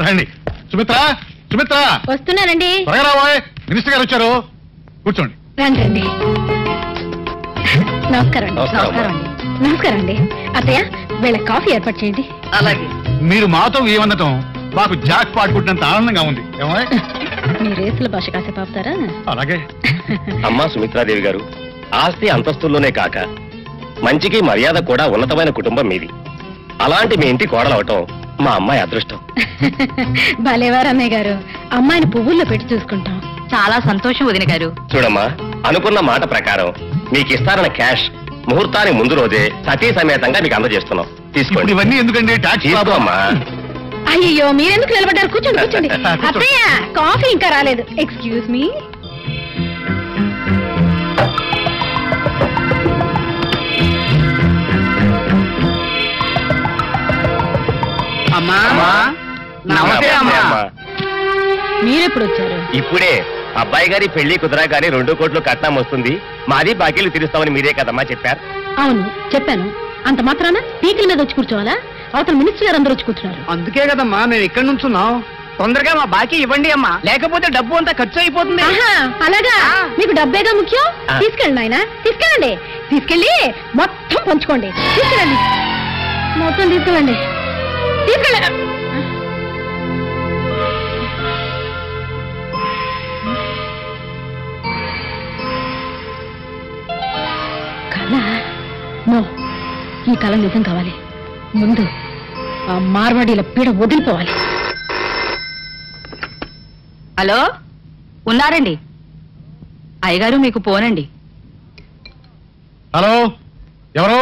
రండి. సుమిత్ర, సుమిత్ర వస్తున్నానండి. మినిస్టర్ గారు వచ్చారు, కూర్చోండి. రండి. నమస్కారం. నమస్కారం అండి. అత్తయ్య, వీళ్ళ కాఫీ ఏర్పాటు చేయండి. అలాగే. మీరు మాతో ఏమనటం మాకు జాక్ పాట్ పుట్టినంత ఆనందంగా ఉంది. మీ రేసుల భాష కాసేపు ఆపుతారా? అలాగే. అమ్మా సుమిత్రాదేవి గారు, ఆస్తి అంతస్తుల్లోనే కాక మంచికి మర్యాద కూడా ఉన్నతమైన కుటుంబం మీది. అలాంటి మీ ఇంటి కోడలవటం మా అమ్మాయి అదృష్టం. భలేవారు అన్నయ్య గారు, అమ్మాయిని పువ్వుల్లో పెట్టి చూసుకుంటాం. చాలా సంతోషం వదిన గారు. చూడమ్మా, అనుకున్న మాట ప్రకారం మీకు ఇస్తారన్న క్యాష్ ముహూర్తానికి ముందు రోజే సతీ సమేతంగా మీకు అందజేస్తున్నాం. తీసుకోండి. ఇవన్నీ ఎందుకండి? తీసుకో అమ్మా. అయ్యో, మీరెందుకు నిలబడ్డారు? కూర్చోండి కూర్చోండి. అత్తయ్య, కాఫీ ఇంకా రాలేదు. Excuse me. మీరెప్పుడు వచ్చారు? ఇప్పుడే. అబ్బాయి గారి పెళ్లి కుదరగానే 2 కోట్లు కట్నం వస్తుంది, మాది బాకీలు తీరుస్తామని మీరే కదమ్మా చెప్పారు. అవును చెప్పాను. అంత మాత్రాన పీకిల మీద వచ్చి కూర్చోవాలా? అవతల మినిస్టర్ గారు అందరూ వచ్చి కూర్చున్నారు. అందుకే కదమ్మా మేము ఇక్కడ నుంచున్నాం. తొందరగా మా బాకీ ఇవ్వండి అమ్మా, లేకపోతే డబ్బు అంతా ఖర్చు అయిపోతుంది. అలాగా? మీకు డబ్బేగా ముఖ్యం. తీసుకెళ్ళండి ఆయన, తీసుకెళ్ళండి. తీసుకెళ్ళి మొత్తం పంచుకోండి. తీసుకెళ్ళండి, మొత్తం తీసుకెళ్ళండి. తీసుకెళ్ళండి. ఈ కళ నిజం కావాలి. ముందు ఆ మార్వాడీల పీడ వదిలిపోవాలి. హలో, ఉన్నారండి అయ్యగారు, మీకు పోనండి. హలో, ఎవరు?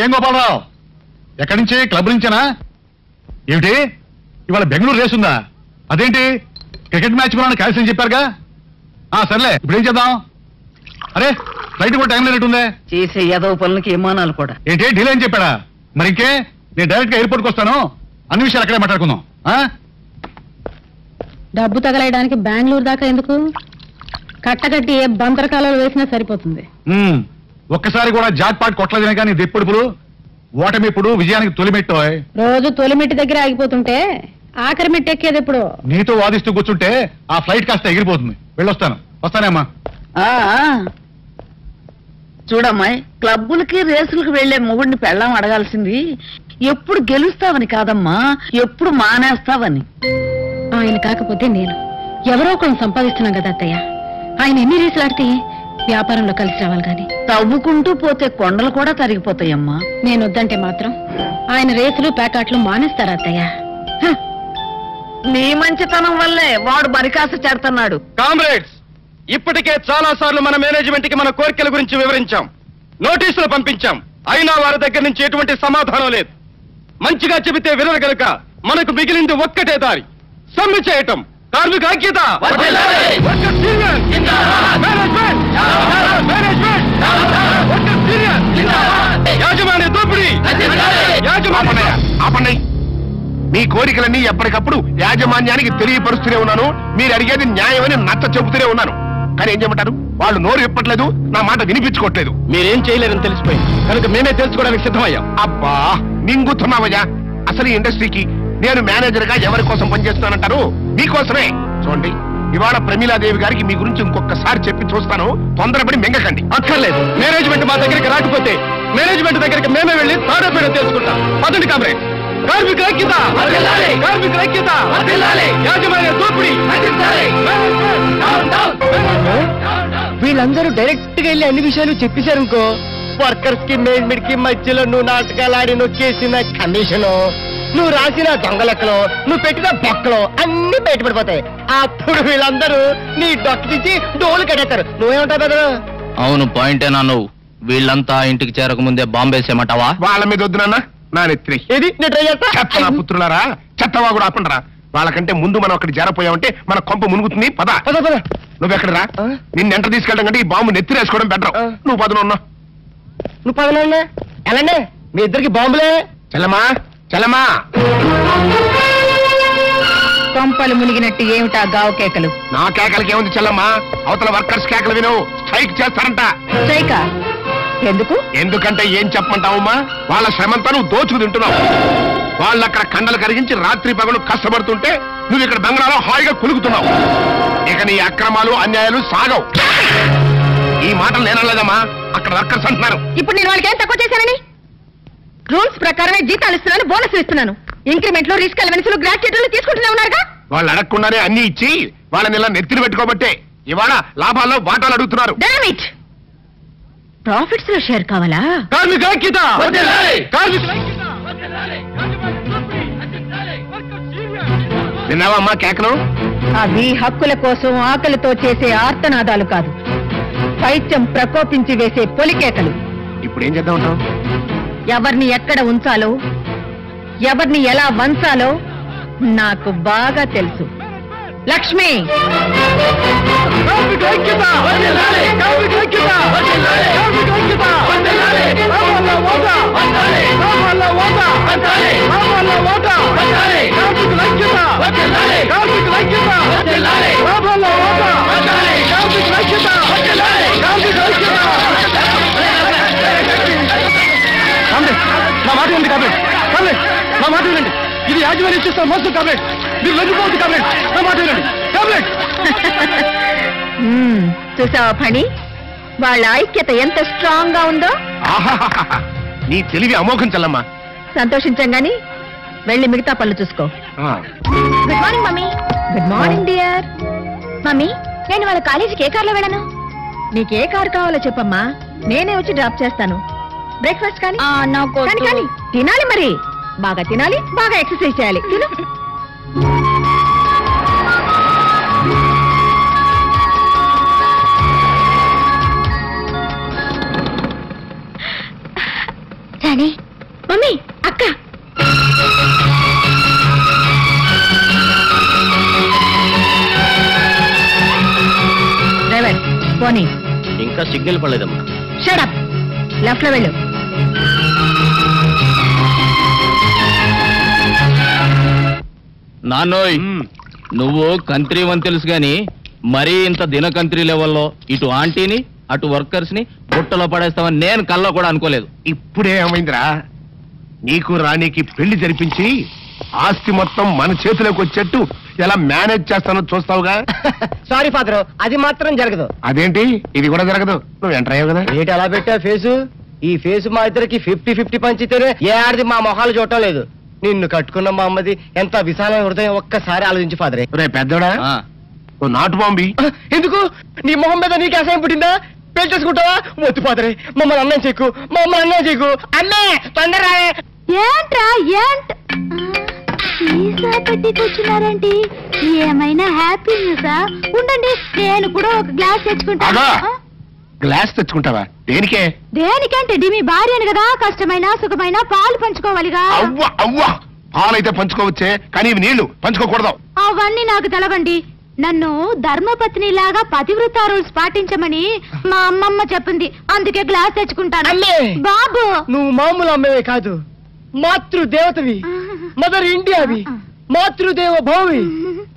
ఏం గోపాలరావు, ఎక్కడి నుంచి? క్లబ్ నుంచేనా? ఏమిటి ఇవాళ బెంగళూరు రేస్ ఉందా? అదేంటి, క్రికెట్ మ్యాచ్ కూడా క్యాన్సిల్ అని చెప్పారుగా. సర్లే, ఇప్పుడు ఏం చేద్దాం? అరే, ఫ్లైట్ కూడా టైం లేనట్టుందే. చేసే యాదవ పనులకి విమానాలు కూడా. ఏంటి డీలే అని చెప్పాడా? మరి ఇంకే, నేను డైరెక్ట్ గా ఎయిర్పోర్ట్కి వస్తాను. అన్ని విషయాలు అక్కడే మాట్లాడుకుందాం. డబ్బు తగలేయడానికి బెంగళూరు దాకా ఎందుకు? కట్టకట్టి ఏ బంతరకాలలో వేసినా సరిపోతుంది. ఒక్కసారి కూడా జాక్ పాట్ కొట్టలేదనే కానీ దిప్పుడుపులు ఓటమి ఇప్పుడు విజయానికి తొలిమెట్టు. రోజు తొలిమెట్టి దగ్గర ఆగిపోతుంటే ఆఖరి మెట్టి ఎక్కేది ఎప్పుడు? నీతో వాదిస్తూ కూర్చుంటే ఆ ఫ్లైట్ కాస్త ఎగిరిపోతుంది. వెళ్ళొస్తాను. వస్తానేమ్మా. చూడమ్మాయి, క్లబ్బులకి రేసులకు వెళ్లే మొగుడిని పెళ్ళాం అడగాల్సింది ఎప్పుడు గెలుస్తావని కాదమ్మా, ఎప్పుడు మానేస్తావని. ఆయన కాకపోతే నేను ఎవరో ఒకరిని సంపాదిస్తున్నాం కదా అత్తయ్య. ఆయన ఎన్ని రేసులాడితే వ్యాపారంలో కలిసి రావాలి గాని. తవ్వుకుంటూ పోతే కొండలు కూడా తరిగిపోతాయమ్మా. నేను వద్దంటే మాత్రం ఆయన రేసులు ప్యాకాట్లు మానేస్తారా అత్తయ్య? నీ మంచితనం వల్లే వాడు బరికాస చేస్తున్నాడు. కామ్రేడ్స్, ఇప్పటికే చాలా సార్లు మన మేనేజ్మెంట్ కి మన కోరికల గురించి వివరించాం, నోటీసులు పంపించాం. అయినా వారి దగ్గర నుంచి ఎటువంటి సమాధానం లేదు. మంచిగా చెబితే వినరు గనుక మనకు మిగిలింది ఒక్కటే దారి, సమ్మె చేయటం. కార్మిక ఐక్యత, యాజమాన్య దోపిడీ. ఆపండి. మీ కోరికలన్నీ ఎప్పటికప్పుడు యాజమాన్యానికి తెలియపరుస్తూనే ఉన్నాను. మీరు అడిగేది న్యాయమని నచ్చ చెబుతూనే ఉన్నాను. కానీ ఏం చెప్పమంటారు, వాళ్ళు నోరు ఇప్పట్లేదు, నా మాట వినిపించుకోవట్లేదు. మీరేం చేయలేరని తెలిసిపోయింది కనుక మేమే తెలుసుకోవడానికి సిద్ధమయ్యాం. అబ్బా, మింగుతున్నావయ్యా. అసలు ఈ ఇండస్ట్రీకి నేను మేనేజర్ గా ఎవరి కోసం పనిచేస్తానంటారు? మీకోసమే. చూడండి, ఇవాళ ప్రమీలాదేవి గారికి మీ గురించి ఇంకొకసారి చెప్పి చూస్తాను. తొందరపడి మింగకండి. అక్కర్లేదు. మేనేజ్మెంట్ మా దగ్గరికి రాకపోతే మేనేజ్మెంట్ దగ్గరికి మేమే వెళ్ళి తాడోపేడ తెలుసుకుంటాం. పదండి కామ్రేడ్. కార్మిక ఐక్యత, కార్మిక ఐక్యత, యాజమాన్య దోపిడీ. వీళ్ళందరూ డైరెక్ట్ గా వెళ్ళి అన్ని విషయాలు చెప్పేశారనుకో, వర్కర్స్ కి మేనేజ్మెంట్ కి మధ్యలో నువ్వు నాటకాలు ఆడి నొక్కేసిన కమిషను, నువ్వు రాసిన దొంగలెక్కలు, నువ్వు పెట్టిన బొక్కలు అన్ని బయటపడిపోతాయి. అప్పుడు వీళ్ళందరూ నీ డొక్క తీసి డోలు కట్టేస్తారు. నువ్వేమంటావు బెదరు? అవును, పాయింటేనా నువ్వు? వీళ్ళంతా ఇంటికి చేరక ముందే బాంబేసేమంటావా? వాళ్ళ మీద వద్దు నాన్న, నా నెత్తి. ఏది నేను ట్రై చేస్తా. చెత్త నా పుత్రులారా, చెత్తవా కూడా ఆపండిరా. వాళ్ళకంటే ముందు మనం అక్కడ చేరపోయామంటే మన కొంప మునుగుతుంది. పద పద. నువ్వెక్కడ రా. నిన్ను ఎంటర్ తీసుకెళ్ళడం కంటే ఈ బాంబు నెత్తిరేసుకోవడం బెటర్. నువ్వు పదనున్నా. నువ్వు పదనా ఎలాండి? మీ ఇద్దరికి బాంబులే. చెల్లమా, చెల్లమా. కొంపలు మునిగినట్టు ఏమిటా గావు కేకలు? నా కేకలకి ఏముంది చెల్లమ్మా, అవతల వర్కర్స్ కేకలు విను. స్ట్రైక్ చేస్తారంట. స్ట్రైకా? ఎందుకు? ఎందుకంటే ఏం చెప్పమంటావమ్మా, వాళ్ళ శ్రమంతా నువ్వు దోచుకు తింటున్నావు. వాళ్ళు అక్కడ కండలు కరిగించి రాత్రి పగలు కష్టపడుతుంటే నువ్వు ఇక్కడ బంగ్లాలో హాయిగా కులుకుతున్నావు. ఇక నీ అక్రమాలు అన్యాయాలు సాగవు. ఈ మాటలు నేనలేదమ్మా, అక్కడ వర్కర్స్ అంటున్నారు. ఇప్పుడు నేను వాళ్ళకి ఏం తక్కువ చేశానని? రూల్స్ ప్రకారమే జీతాలు ఇస్తున్నాను, బోనస్ ఇస్తున్నాను. ఇంక్రిమెంట్లు, రిస్క్ అలవెన్స్లు, గ్రాట్యుటీలు తీసుకుంటూనే ఉన్నారుగా. వాళ్ళు అడగకుండానే అన్ని ఇచ్చి వాళ్ళని ఇలా నెత్తిన పెట్టుకోబట్టే ఇవాళ లాభాల్లో వాటాలు అడుగుతున్నారు. ప్రాఫిట్స్ లో షేర్ కావాలా? కార్మిక ఐక్యత! విన్నావమ్మా కేకలు? అవి హక్కుల కోసం ఆకలితో చేసే ఆర్తనాదాలు కాదు, పైత్యం ప్రకోపించి వేసే పొలికేకలు. ఇప్పుడు ఏం చేద్దాం ఉంటావు? ఎవరిని ఎక్కడ ఉంచాలో, ఎవరిని ఎలా వంచాలో నాకు బాగా తెలుసు. లక్ష్మి, కార్మిక ఐక్యత! కార్మిక ఐక్యత! కార్మిక ఐక్యత! రామాల ఓటా! రామాల ఓటా! రామాల ఓటా! కార్మికుల ఐక్యత! కార్మికుల ఐక్యత! రామాల ఓటా! కార్మికుల ఐక్యత! కార్మికుల ఐక్యత! నా మాట ఉంది కాబట్టి నా మాట వినండి. ఇది యాజమాన్యం చేస్తున్న మోసం టాబ్లెట్. మీరు వెళ్ళిపోవద్దు టాబ్లెట్. నా మాట వినండి టాబ్లెట్. చూసావా ఫణి, వాళ్ళ ఐక్యత ఎంత స్ట్రాంగ్ గా ఉందో. ఆహాహాహా. నీ తెలివి అమోఘం చల్లమ్మా. సంతోషించాం గాని వెళ్ళి మిగతా పనులు చూసుకో. Good morning mummy. Good morning dear. Mummy, నేను వాళ్ళ కాలేజీకి ఏ కార్లో వెళ్ళను? నీకే కారు కావాలో చెప్పమ్మా, నేనే వచ్చి డ్రాప్ చేస్తాను. బ్రేక్ఫాస్ట్ కానీ కానీ తినాలి, మరి బాగా తినాలి, బాగా ఎక్సర్సైజ్ చేయాలి. తిను. రాణి, మమ్మీ, అక్క. డ్రైవర్ పోనీ. ఇంకా సిగ్నల్ పడలేదమ్మా. Shut up. లెఫ్ట్ లో వెళ్ళు. నాన్నోయ్, నువ్వు కంత్రి అని తెలుసు గాని మరీ ఇంత దినకంత్రి లెవెల్లో ఇటు ఆంటీని అటు వర్కర్స్ ని బుట్టలో పడేస్తామని నేను కల్లో కూడా అనుకోలేదు. ఇప్పుడే ఏమైందిరా, నీకు రాణికి పెళ్లి జరిపించి ఆస్తి మొత్తం మన చేతిలోకి వచ్చేట్టు ఎలా మేనేజ్ చేస్తానో చూస్తావుగా. సారీ ఫాదర్, అది మాత్రం జరగదు. అదేంటి, ఇది కూడా జరగదు? నువ్వు ఎంటర్ అయ్యావు కదా. ఏంటి అలా పెట్టా ఫేసు? ఈ ఫేసు మా ఇద్దరికి 50-50 పంచితేనే ఏ ఆడిది మా మొహాలు చూడటం లేదు. నిన్ను కట్టుకున్న మా అమ్మది ఎంత విశాలమైన హృదయం, ఒక్కసారి ఆలోచించి ఫాదరే. రే పెద్దోడా, ఓ నాటు బాంబి. ఎందుకు? నీ మొహం మీద నీకు అసహ్యం పుట్టిందా? పెళ్లి చేసుకుంటావా? వద్దు ఫాదరే, మమ్మల్ని అన్నం చెక్కు, మమ్మల్ని అన్నం చెక్కు. అన్నే తొందర. ఏంట్రా ఏంట్ సీసా పెట్టి కూర్చున్నారేంటి? ఏమైనా హ్యాపీ న్యూసా? ఉండండి, నేను కూడా ఒక గ్లాస్ తెచ్చుకుంటాను. గ్లాస్ తెచ్చుకుంటావా? దేనికే? దేనికంటే మీ భార్యను కదా, కష్టమైన సుఖమైన పాలు పంచుకోవాలిగా. అవ్వ అవ్వ, పాలైతే పంచుకోవచ్చే, కానీ ఇవి నీళ్లు పంచుకోకూడదు. అవన్నీ నాకు తెలవండి. నన్ను ధర్మపత్ని లాగా పతివ్రత రూల్స్ పాటించమని మా అమ్మమ్మ చెప్పింది, అందుకే గ్లాస్ తెచ్చుకుంటాను. అమ్మే! బాబు, నువ్వు మామూలు అమ్మవే కాదు, మాతృదేవతవి, మదర్ ఇండియావి, మాతృదేవ భౌమి.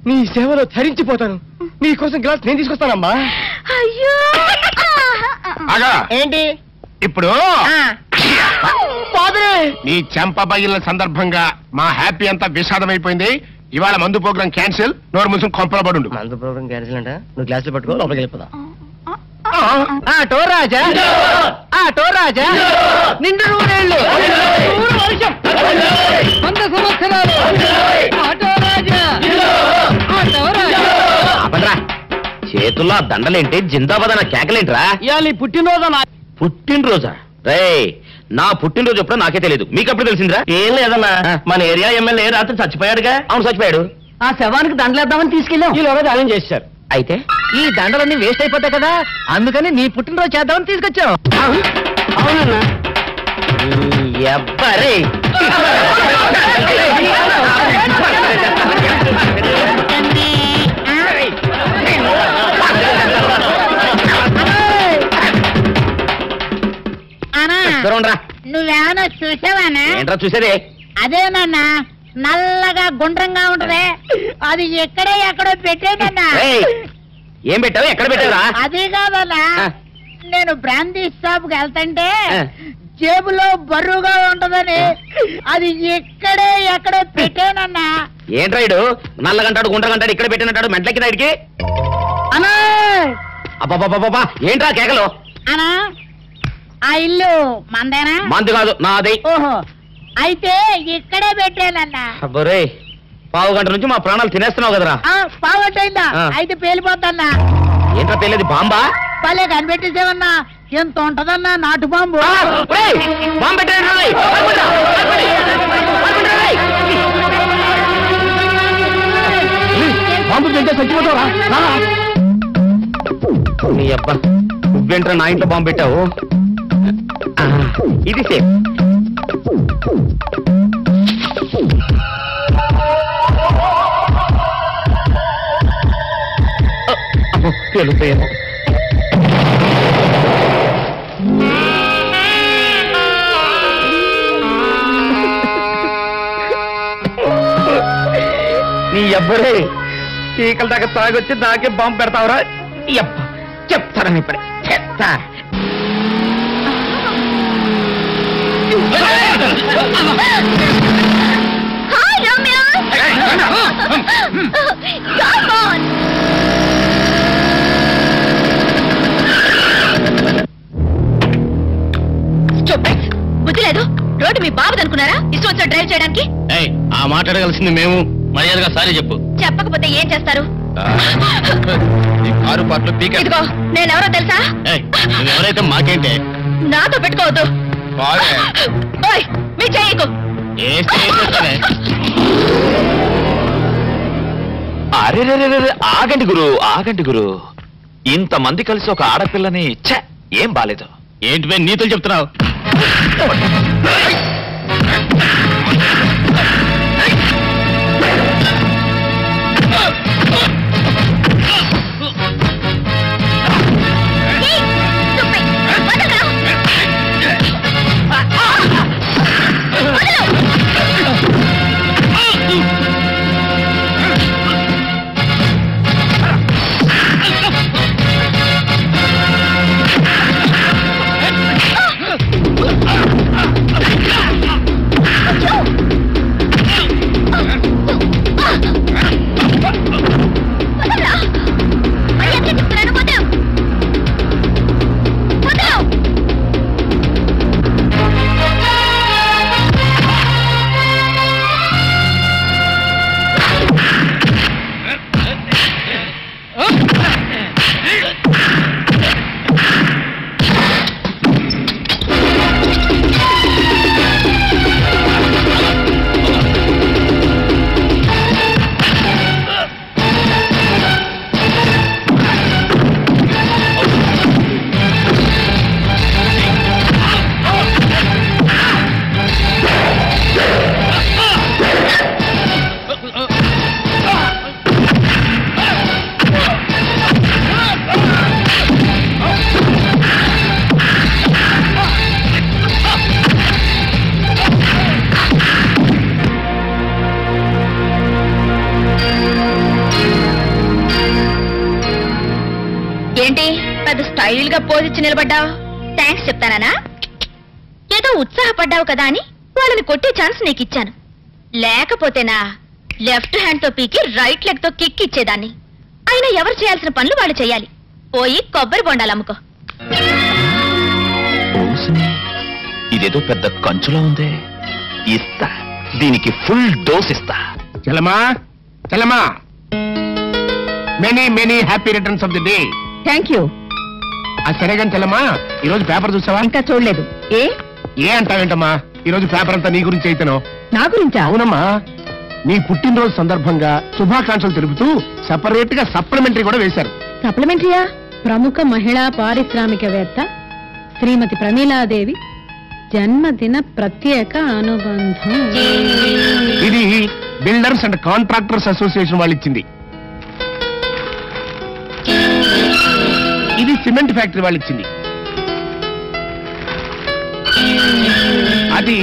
నీ సేవలో ధరించిపోతాను. నీ కోసం గ్లాస్ నేను తీసుకొస్తానమ్మా. అయ్యో ఆగా. ఏంటి ఇప్పుడు ఫాదరే? నీ చెంప పగిలిన సందర్భంగా మా హ్యాపీ అంతా విషాదమైపోయింది. ఇవాళ మందు ప్రోగ్రాం క్యాన్సిల్. నోరు ముసుగు కొంపల పడుండు. మందు ప్రోగ్రాం క్యాన్సిల్ అంట. నువ్వు గ్లాసులు పట్టుకో, లోపలికి వెళ్ళిపోదాం. ఆటో రాజా, ఆటో రాజా, నిండు నూరేళ్ళు, 100 వర్షం, 100 సంవత్సరాలు. ఆటో రాజా, ఆటో రాజా. చేతుల్లో దండలేంటి, జిందాబాద్ అన్న కేకలేంట్రా? ఇవాళ పుట్టినరోజు. పుట్టినరోజా? రే, నా పుట్టినరోజు ఎప్పుడో నాకే తెలియదు, మీకు ఎప్పుడు తెలిసిందిరా? ఏం లేదన్నా, మన ఏరియా ఎమ్మెల్యే రాత్రి చచ్చిపోయాడుగా. అవును, చచ్చిపోయాడు. ఆ శవానికి దండలేద్దామని తీసుకెళ్ళాం. ఈలోగా ఛాలెంజ్ చేశారు. అయితే ఈ దండలన్నీ వేస్ట్ అయిపోతాయి కదా, అందుకని నీ పుట్టినరోజు చేద్దామని తీసుకొచ్చాం. అవునన్నా. ఎవ్వరే నువ్వేమన్నా చూసావానా? ఏంట్రా చూసేదే? అదేనన్నా, నల్లగా గుండ్రంగా ఉంటదే, అది ఎక్కడో పెట్టేదన్నా. ఏం పెట్టావు? ఎక్కడ పెట్టావురా? అది కాదన్నా, నేను బ్రాందీ షాప్ కి వెళ్తుంటే జేబులో బరువుగా ఉంటదని అది ఇక్కడే ఎక్కడో పెట్టానన్నా. ఏంట్రాయుడు నల్లగంటాడు గుండ్రగంటాడు ఇక్కడ పెట్టినట్టాడు మెంట్లకి రాయుడికి. అన్నా అబ్బాబాబాబా ఏంట్రా కేకలు? అన్నా ఆ ఇల్లు మందేనా? మందు కాదు నాది. ఓహో అయితే ఇక్కడే పెట్టానన్నా. అబ్బరే పావు గంట నుంచి మా ప్రాణాలు తినేస్తున్నావు కదరా. పావట్టయిందా? ఆ. అయితే పేలిపోద్దన్నా. ఏంట్రా తెలియదు బాంబా? పల్లె కనిపెట్టేసేవన్నా. ఎంత ఉంటదన్నా నాటు బాంబు. బాంబు పెట్టండి. బాంబు తింటే చచ్చిపోతావరా? నీ అబ్బా నువ్వేంట్రా నా ఇంట్లో బాంబు పెట్టావు? ఇది సేఫ్. తెలుపేమో. నీ అబ్బరే చీకల దాకా తాగొచ్చి నాకే బాంబు పెడతావురా? ఈ అబ్బ చెప్తారని ఇప్పుడే చెప్తా. బుద్ధి లేదు. రోడ్డు మీ బాబుది అనుకున్నారా ఇష్టం వచ్చా డ్రైవ్ చేయడానికి? ఆ మాట్లాడగలిసింది మేము. మర్యాదగా సారీ చెప్పు. చెప్పకపోతే ఏం చేస్తారు? కారు పాటలు పీక. ఇదిగో నేనెవరో తెలుసా? నువ్వెవరైతే మాకేంటే? నాతో పెట్టుకోవద్దు. ఓయ్ మీ చేయకు. అరే ఆగండి గురు ఆగండి గురు. ఇంతమంది కలిసి ఒక ఆడపిల్లని ఏం బాలేదు. ఏంటి నీతులు చెప్తున్నావు? ఏంటి పెద్ద స్టైల్ గా పోజిచ్చి నిలబడ్డావు? థ్యాంక్స్ చెప్తానా? ఏదో ఉత్సాహపడ్డావు కదా అని వాళ్ళని కొట్టే ఛాన్స్ నీకు ఇచ్చాను. లేకపోతేనా లెఫ్ట్ హ్యాండ్ తో పీకి రైట్ లెగ్ తో కిక్ ఇచ్చేదాన్ని. అయినా ఎవరు చేయాల్సిన పనులు వాళ్ళు చేయాలి. పోయి కొబ్బరి బొండాలు అమ్ముకో. ఇదేదో పెద్ద కంచులా ఉందే. ఇస్తా, దీనికి ఫుల్ డోస్ ఇస్తా. Chalama Chalama, many many happy returns of the day. Thank you. సరే కానీ చలమా, ఈరోజు పేపర్ చూసావా? ఇంకా చూడలేదు. ఏ అంటావేంటమ్మా, ఈరోజు పేపర్ అంతా నీ గురించి అయితేనో. నా గురించా? అవునమ్మా, నీ పుట్టినరోజు సందర్భంగా శుభాకాంక్షలు తెలుపుతూ సెపరేట్ గా సప్లిమెంటరీ కూడా వేశారు. సప్లిమెంటరీయా? ప్రముఖ మహిళా పారిశ్రామికవేత్త శ్రీమతి ప్రమీలాదేవి జన్మదిన ప్రత్యేక అనుబంధం. ఇది బిల్డర్స్ అండ్ కాంట్రాక్టర్స్ అసోసియేషన్ వాళ్ళు ఇచ్చింది. ఇది సిమెంట్ ఫ్యాక్టరీ వాళ్ళు ఇచ్చింది. అది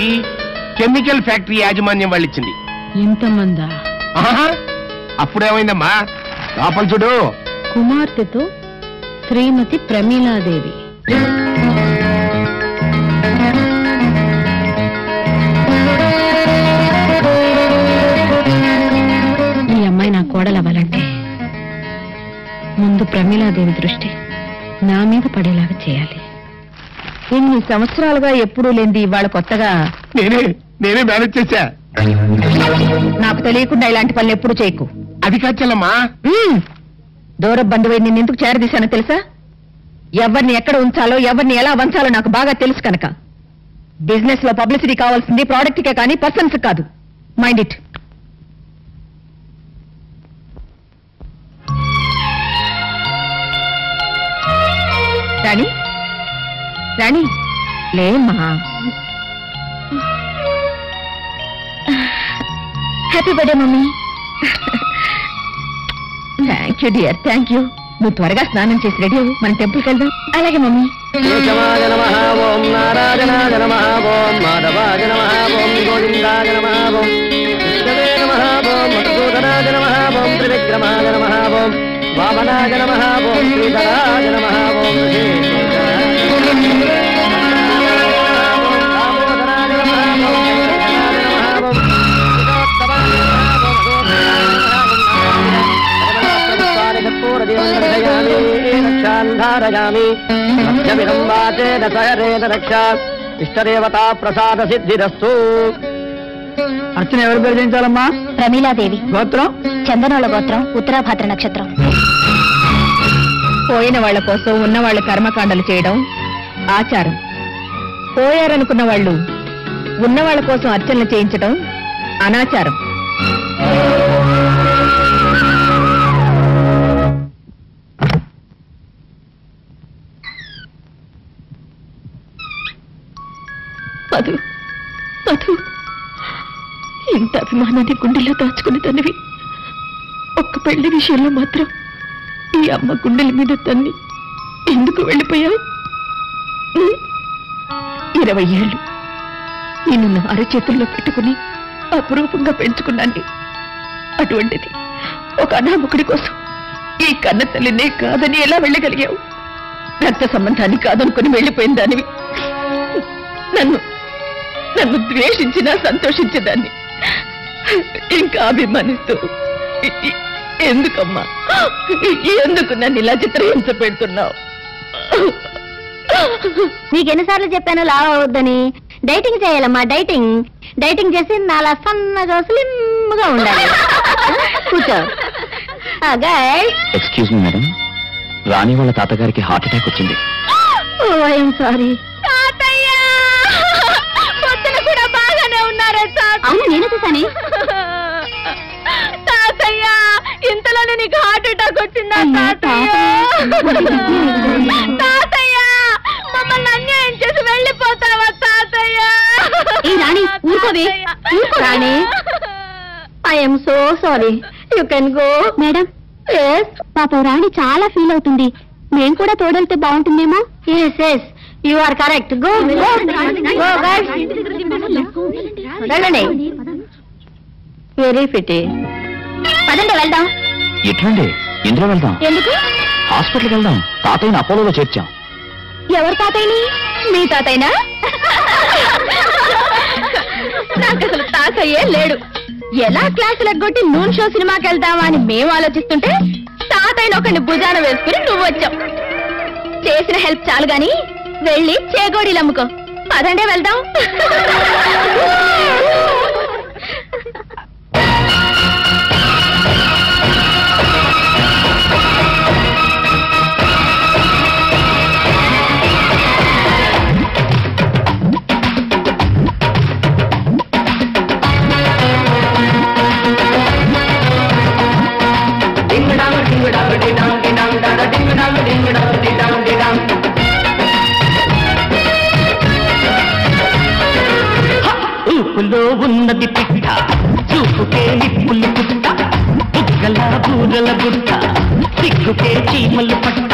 కెమికల్ ఫ్యాక్టరీ యాజమాన్యం వాళ్ళు ఇచ్చింది. ఇంతమందా? అప్పుడేమైందమ్మా, లోపల చూడు. కుమార్తెతో శ్రీమతి ప్రమీలాదేవి. కోడలు అవ్వాలంటే ముందు ప్రమీలాదేవి దృష్టి నా మీద పడేలాగా చేయాలి. ఇన్ని సంవత్సరాలుగా ఎప్పుడూ లేనిది ఇవాళ కొత్తగా నేనే మేనేజ్ చేశా. నాకు తెలియకుండా ఇలాంటి పనులు ఎప్పుడు చేయకు. అది కాదు చెల్లమ్మా. దూర బంధువై నిన్ను ఎందుకు చేరదీశానో తెలుసా? ఎవరిని ఎక్కడ ఉంచాలో ఎవరిని ఎలా వంచాలో నాకు బాగా తెలుసు కనుక. బిజినెస్ లో పబ్లిసిటీ కావాల్సింది ప్రోడక్ట్కే కానీ పర్సన్స్ కాదు. Mind it. రాణి రాణి లేమ్మా. Happy birthday mummy. Thank you dear, thank you. నువ్వు త్వరగా స్నానం చేసి రెడీ అవ్వు, మన టెంపుల్కి వెళ్దాం. అలాగే మమ్మీ. కేశవాయ నమః ఓం నారాయణాయ నమః ఓం మాధవాయ నమః ఓం గోవిందాయ నమః ఓం విష్ణవే నమః ఓం మధుసూదనాయ నమః ఓం త్రివిక్రమాయ నమః ఓం వామనాయ నమః ఓం శ్రీధరాయ నమః ఓం ధారయామి మధ్యమిదం వాచే దశహరేన రక్ష ఇష్టదేవతా ప్రసాద సిద్ధిరస్తు. అర్చన ఎవరు పేరు చేయించాలమ్మా? ప్రమీలాదేవి. గోత్రం? చందనోళ గోత్రం, ఉత్తరాభాద్ర నక్షత్రం. పోయిన వాళ్ల కోసం ఉన్న వాళ్ళ కర్మకాండలు చేయడం ఆచారం. పోయారనుకున్న వాళ్ళు ఉన్న వాళ్ళ కోసం అర్చనలు చేయించడం అనాచారం. మధు, మధు, ఇంత అభిమానాన్ని గుండెల్లో దాచుకుని తనవి ఒక్క పెళ్లి విషయంలో మాత్రం ఈ అమ్మ గుండెల మీద తన్ని ఎందుకు వెళ్ళిపోయావు? 20 ఏళ్ళు నిన్ను నా అరచేతుల్లో పెట్టుకుని అపురూపంగా పెంచుకున్నాను. అటువంటిది ఒక అనామకుడి కోసం ఈ కన్న తల్లినే కాదని ఎలా వెళ్ళగలిగావు? రక్త సంబంధాన్ని కాదనుకుని వెళ్ళిపోయిన దానివి నన్ను ద్వేషించినా సంతోషించేదాన్ని ఇంకా అభిమానిస్తూ ఎందుకమ్మా, ఎందుకు నన్ను ఇలా చిత్రహింస పెడుతున్నావు? నీకెన్నిసార్లు చెప్పాను లావ్ అవద్దని. డైటింగ్ చేయాలమ్మా, డైటింగ్ చేసి నాలా సన్నగా స్లిమ్ గా ఉండాలి. కూర్చో. ఎక్స్క్యూజ్ మీ మేడం, రాణి వాళ్ళ తాతగారికి హార్ట్ అటాక్ వచ్చింది. I'm sorry. పొద్దున కూడా బాగానే ఉన్నారా? అవును, నేను చూసాను. తాతయ్య, ఇంతలోనే నీకు హార్ట్ అటాక్ వచ్చిందా? తాతయ్య, మమ్మల్ని అన్యాయం చేసి వెళ్ళిపోతావా తాతయ్య? రాణి, ఊరుకోవే. Rani, I'm so sorry. You can go. Madam, పాపం రాణి చాలా ఫీల్ అవుతుంది. మేము కూడా తోడెళ్తే బాగుంటుందేమో. Yes yes, you are correct. Go go go guys. వెళ్ళండి. వెరీ ఫిటీ. పదండి వెళ్దాం. ఎట్లండి? ఇందులో వెళ్దాం. ఎందుకు? హాస్పిటల్కి వెళ్దాం. తాతయ్యని అపోలోలో చేర్చాం. ఎవరు తాతయ్యని? మీ తాతయ్యనా? నాకు అసలు తాతయ్యే లేడు. ఎలా క్లాసులు ఎగ్గొట్టి నూన్ షో సినిమాకి వెళ్తావా అని మేము ఆలోచిస్తుంటే తాతయ్యని ఒకరిని భుజాన వేసుకుని నువ్వు వచ్చావు. చేసిన హెల్ప్ చాలు గాని వెళ్ళి చేగోడీలు అమ్ముకో. పదండే వెళ్దాం. ఊపులో ఉన్నది పిట్ట, చూపుకే నిప్పులు పుట్ట, బుగ్గల బూరల గుట్ట, సిగ్గుకే చీమలు పట్ట,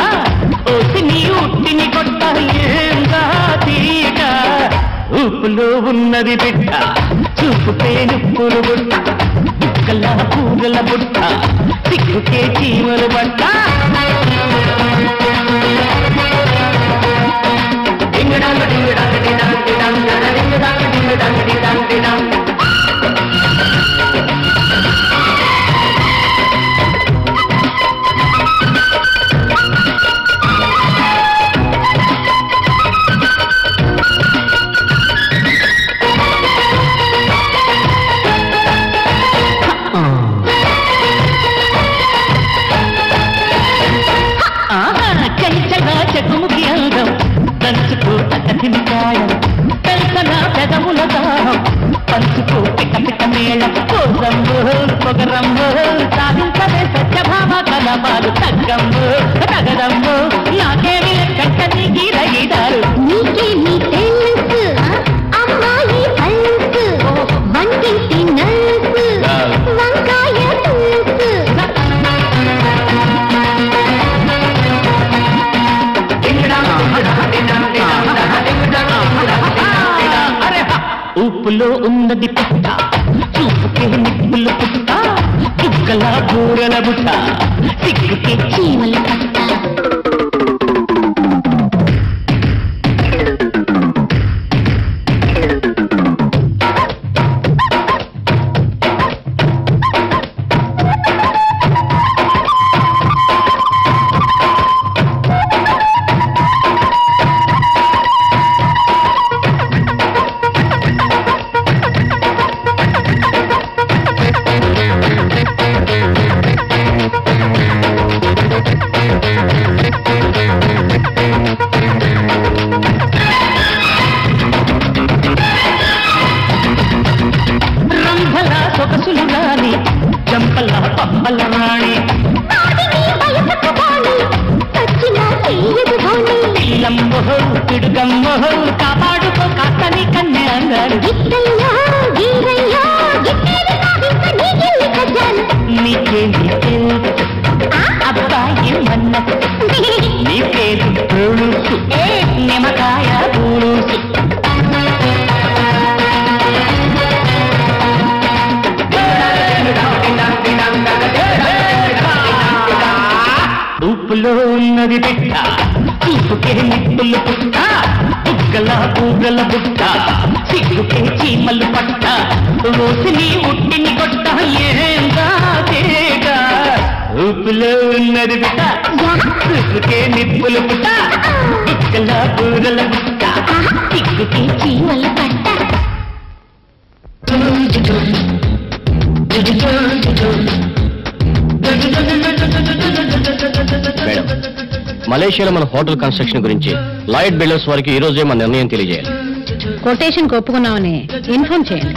ఓసిని ఉట్టిని కొట్ట, ఏందా తీట. ఊపులో ఉన్నది పిట్ట, చూపుకే నిప్పులు గుట్ట, బుగ్గల బూరల గుట్ట, సిగ్గుకే చీమలు పట్ట. నా చెక్కుముకి అందం దంచుకో అతినికాయ పెంచన పెదవుల దాహం పంచుకో పిట్ట పిట్ట మేళం కోసంబో పొగరంబో సాధించవే సత్యభామ కలమాలు తగ్గంబో తగదంబో నాకేమి లెక్కంట నీ గీరగిదారు నీకేమి తెలుసు అమ్మాయి పల్సు వంటింటి నలుసు వంకాయ పులుసు ఉప్పులో ఉన్నది పుట్ట చూపుకే నిప్పులు పుట్ట చుక్కల బూరల బుట్ట సిగ్గుకే చీమల పట్ట కాపాడుకో కాస్తని కన్నే అన్నారు నీకేమి అబ్బాయి మన్నకు నీ పేరు పులుసు నిమ్మకాయ పులుసు ఉప్పులో ఉన్నది బిడ్డ చూపుకే నిప్పులు పుట్ట బుగ్గల బూగల బుట్ట సిగ్గుకే చీమలు పట్ట రోజుని ఉట్టిని కొట్ట ఏంగా ఉప్పులో ఉన్నది బిడ్డ చూపుకే నిప్పులు పుట్ట బుగ్గల బూగల బుట్ట సిగ్గుకే చీమలు పట్ట మేడం, మలేషియాలో మన హోటల్ కన్స్ట్రక్షన్ గురించి లాయిడ్ బిల్డర్స్ వారికి ఈ రోజే మన నిర్ణయం తెలియజేయాలి. కొటేషన్ ఒప్పుకున్నామని ఇన్ఫార్మ్ చేయండి.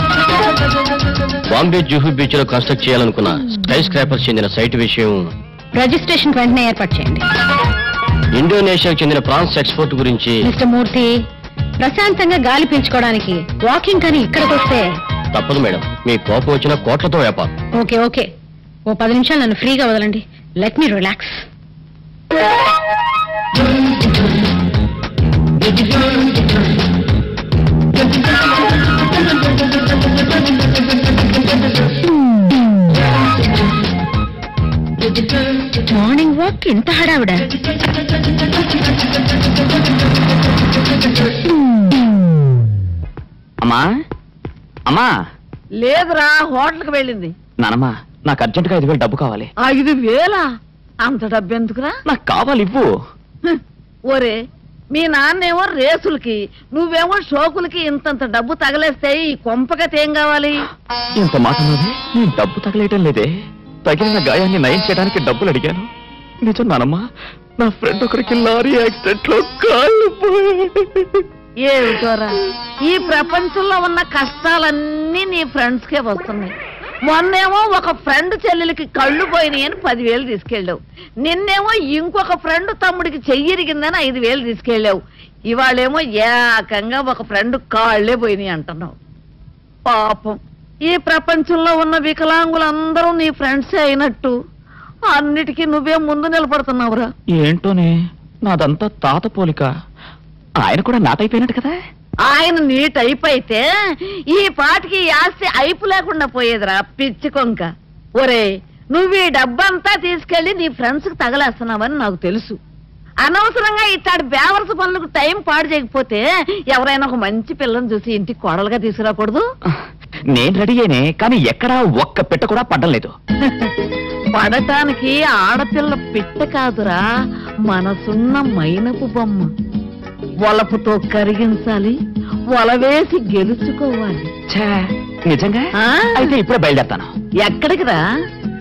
బాంబే జూహు బీచ్ లో కన్స్ట్రక్ట్ చేయాలనుకున్న స్కై స్క్రాపర్స్ చెందిన సైట్ విషయం రిజిస్ట్రేషన్ వెంటనే ఏర్పాటు చేయండి. ఇండోనేషియాకు చెందిన ప్రాన్స్ ఎక్స్పోర్ట్ గురించి మిస్టర్ మూర్తి, ప్రశాంతంగా గాలి పీల్చుకోవడానికి వాకింగ్ కానీ ఇక్కడికి వస్తే తప్పదు మేడం. మీ కోపం వచ్చిన కోట్లతో వ్యాపారం. ఓకే ఓకే, ఓ 10 నిమిషాలు నన్ను ఫ్రీగా వదలండి. Let me relax. Morning walk ఇంత హడావిడ? అమ్మా అమ్మా లేదురా, హోటల్కి వెళ్ళింది. నానమ్మా, నాకు అర్జెంటుగా 5,000 డబ్బు కావాలి. 5,000? అంత డబ్బు ఎందుకురా? నాకు కావాలి, ఇవ్వు. ఒరే, మీ నాన్నేమో రేసులకి, నువ్వేమో షోకులకి ఇంతంత డబ్బు తగలేస్తే ఈ కొంపకత ఏం కావాలి? ఇంత మాట నేను డబ్బు తగలేయటం లేదే. తగిలిన గాయాన్ని నయం చేయడానికి డబ్బులు అడిగాను. నిజం నానమ్మా, నా ఫ్రెండ్ ఒకరికి లారీ యాక్సిడెంట్ లో కాళ్ళు ఏమిటోరా, ఈ ప్రపంచంలో ఉన్న కష్టాలన్నీ నీ ఫ్రెండ్స్ కే వస్తున్నాయి. మొన్నేమో ఒక ఫ్రెండ్ చెల్లెలకి కళ్ళు పోయినాయి అని 10,000 తీసుకెళ్ళావు. నిన్నేమో ఇంకొక ఫ్రెండ్ తమ్ముడికి చెయ్యిరిగిందని 5,000 తీసుకెళ్ళావు. ఇవాళేమో ఏకంగా ఒక ఫ్రెండ్ కాళ్లే పోయినాయి అంటున్నావు. పాపం, ఈ ప్రపంచంలో ఉన్న వికలాంగులందరూ నీ ఫ్రెండ్సే అయినట్టు అన్నిటికీ నువ్వే ముందు నిలబడుతున్నావురా. ఏంటోనే, నాదంతా తాత పోలిక. ఆయన కూడా నాటైపోయినట్టు కదా. ఆయన నీ టైప్ అయితే ఈ పాటికి ఆస్తి అయిపు లేకుండా పోయేదిరా పిచ్చి కొంక. ఒరే, నువ్వు ఈ డబ్బంతా తీసుకెళ్లి నీ ఫ్రెండ్స్ కి తగలేస్తున్నావని నాకు తెలుసు. అనవసరంగా ఇట్లాంటి బేవర్స్ పనులకు టైం పాడు చేయకపోతే ఎవరైనా ఒక మంచి పిల్లని చూసి ఇంటికి కోడలుగా తీసుకురాకూడదు? నేను రెడీ అయినే, కానీ ఎక్కడా ఒక్క పెట్ట కూడా పడ్డం లేదు. పడటానికి ఆడపిల్ల పిట్ట కాదురా, మనసున్న మైనపు బొమ్మ. వలపుతో కరిగించాలి, వలవేసి గెలుచుకోవాలి. నిజంగా? అయితే ఇప్పుడే బయలుదేరతాను. ఎక్కడికి రా?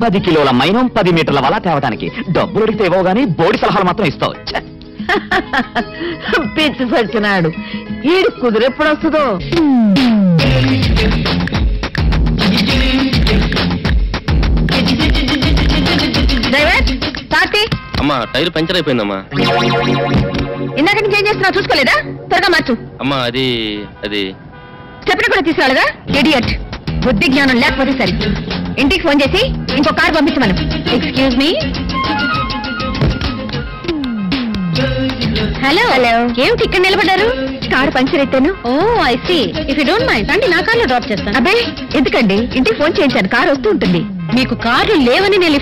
10 కిలోల మైనం 10 మీటర్ల వల తేవడానికి. డబ్బులు అడిగితే ఇవ్వవు గానీ బోడి సలహాలు మాత్రం ఇస్తావు. పిచ్చి సచ్చినాడు. ఈడు కుదిరెప్పుడు వస్తుందో. డ్రైవర్ తాతి. అమ్మా టైర్ పంచర్ అయిపోయిందమ్మా. ఇందాక నుంచి ఏం చేస్తున్నావు చూసుకోలేదా? త్వరగా మార్చు. అమ్మా అది చెప్పిన కూడా తీసుకురాలేదా? ఇడియట్. బుద్ధి జ్ఞానం లేకపోతే సరి. ఇంటికి ఫోన్ చేసి ఇంకో కారు పంపించమను. Excuse me. హలో హలో, ఏమిటి ఇక్కడ నిలబడ్డారు? కారు పంక్చర్ అయితేను. Oh I see. If you don't mind రండి, నా కార్లో డ్రాప్ చేస్తాను. అబ్బే ఎందుకండి, ఇంటికి ఫోన్ చేయించాను, కారు వస్తూ ఉంటుంది. మీకు కార్లు లేవని నేను లిఫ్ట్